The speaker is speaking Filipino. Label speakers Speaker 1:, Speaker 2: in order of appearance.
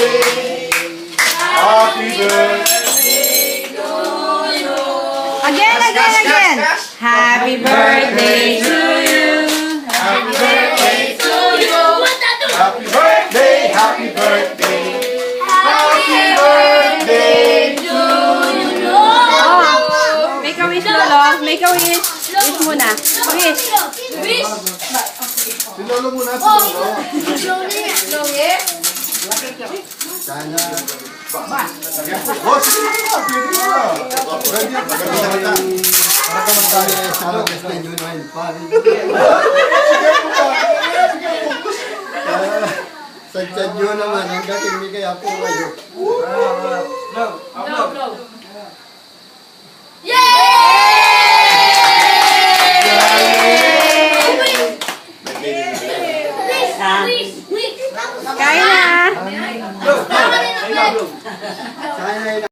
Speaker 1: Happy birthday to you.
Speaker 2: Again. Happy birthday to you.
Speaker 1: Happy birthday to you. Happy birthday, happy birthday. Happy birthday to you.
Speaker 2: Oh, make a wish, Lolo. Make a wish. Wish muna. Wish.
Speaker 1: Si Lolo muna, si Lolo. Sana. Oh, sige na. Pwede na. Pwede na. Para ka magkali sa alas na yun. Sadyad nyo naman. Hanggang hindi kaya po kayo.
Speaker 2: Kaya na.
Speaker 1: Sana